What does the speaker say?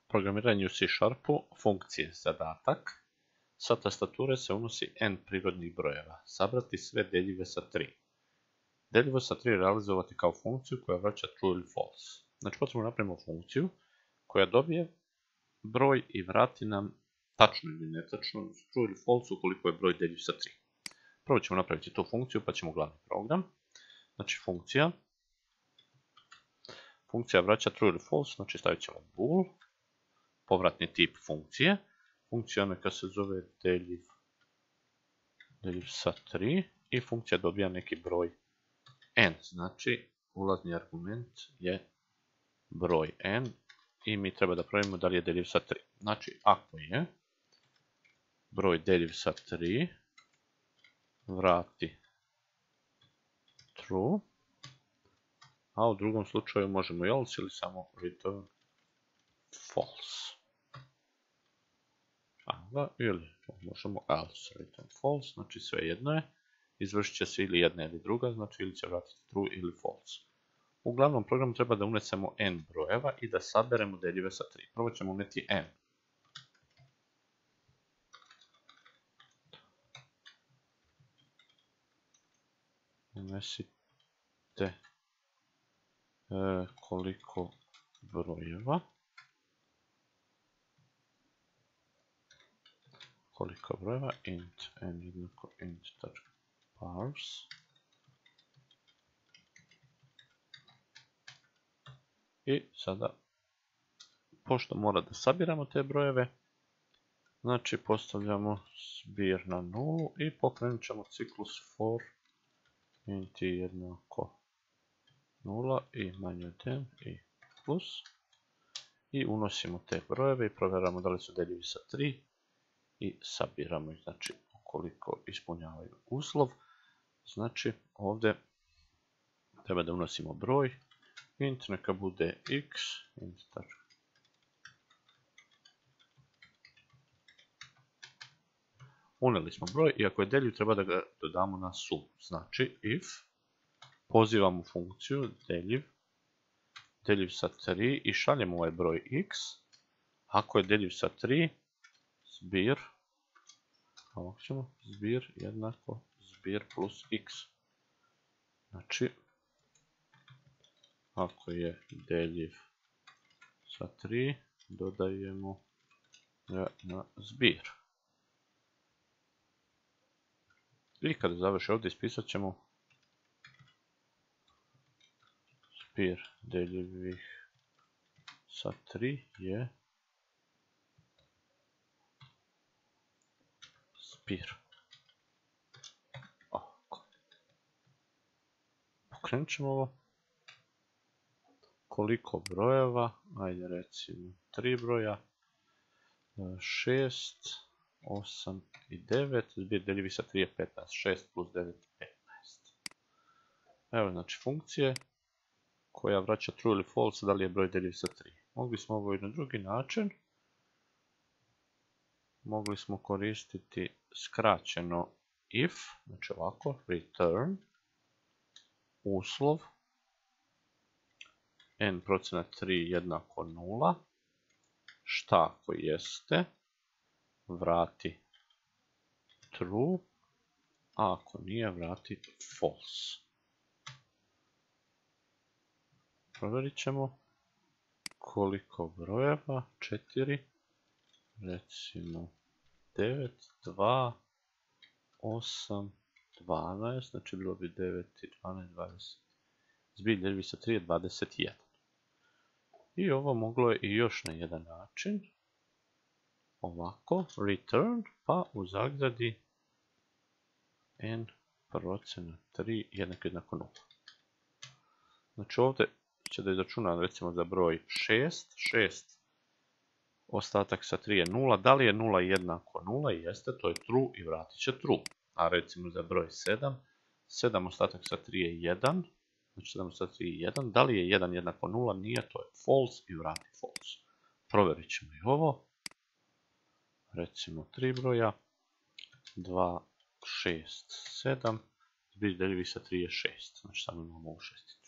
Programiranje u C#, funkcije zadatak. Sa tastature se unosi n prirodnih brojeva. Sabrati sve deljive sa 3. Deljivo sa 3 realizovati kao funkciju koja vraća true ili false. Znači potrebno napravimo funkciju koja dobije broj i vrati nam tačno ili netačno, true ili false ukoliko je broj deljiv sa 3. Prvo ćemo napraviti tu funkciju pa ćemo glavni program. Znači funkcija vraća true ili false, znači stavit ćemo bool, povratni tip funkcije. Funkcija neka se zove deljiv sa 3 i funkcija dobija neki broj n. Znači ulazni argument je broj n i mi treba da provjerimo da li je deljiv sa 3. Znači ako je broj deljiv sa 3, vrati true, a u drugom slučaju možemo else ili samo return false. Ili možemo else return false, znači sve jedno je. Izvršit će se ili jedna ili druga, znači ili će vratiti true ili false. U glavnom programu treba da unesemo n brojeva i da saberemo deljive sa 3. Prvo ćemo uneti n. Unesite koliko brojeva. Int n jednako int.parse. I sada, pošto mora da sabiramo te brojeve, znači postavljamo zbir na nulu i pokrenut ćemo ciklus for int jednako 0 i manje od n i plus. I unosimo te brojeve i provjeramo da li su deljivi sa 3 i sabiramo ih, znači ukoliko ispunjavaju uslov. Znači ovdje treba da unosimo broj, int neka bude x, int. Uneli smo broj i ako je deljiv treba da ga dodamo na sum. Znači if pozivamo funkciju deljiv sa 3 i šaljemo ovaj broj x. Ako je deljiv sa 3, zbir jednako zbir plus x. Znači ako je deljiv sa 3, dodajemo ga na zbir. I kada završi ovdje ispisat ćemo zbir deljivih sa 3 je zbir. Pokrenut ćemo ovo. Koliko brojeva? Ajde recimo 3 broja. 6, 8 i 9. Zbir deljivi sa 3 je 15. 6 plus 9 je 15. Evo znači funkcije koja vraća true ili false da li je broj deljiv sa 3. Mogli smo ovo i na drugi način. Mogli smo koristiti skraćeno if, znači ovako, return, uslov, n%3 jednako 0, šta ako jeste, vrati true, a ako nije, vrati false. Provjerit ćemo koliko brojeva, 4, recimo 9, 2, 8, 12, znači bilo bi 9 i 12, 20. Zbir deljivi sa 3 je 21. I ovo moglo je i još na jedan način. Ovako, return, pa u zagradi n%3 jednako 0. Znači ovdje će da izračunam recimo za broj 6, ostatak sa 3 je 0, da li je 0 jednako 0, jeste, to je true i vratit će true. A recimo za broj 7 ostatak sa 3 je 1, znači 7 ostatak 3 je 1, da li je 1 jednako 0, nije, to je false i vrati false. Provjerit ćemo i ovo, recimo 3 broja, 2, 6, 7, zbir deljivi sa 3 je 6, znači samo imamo ovu šesticu.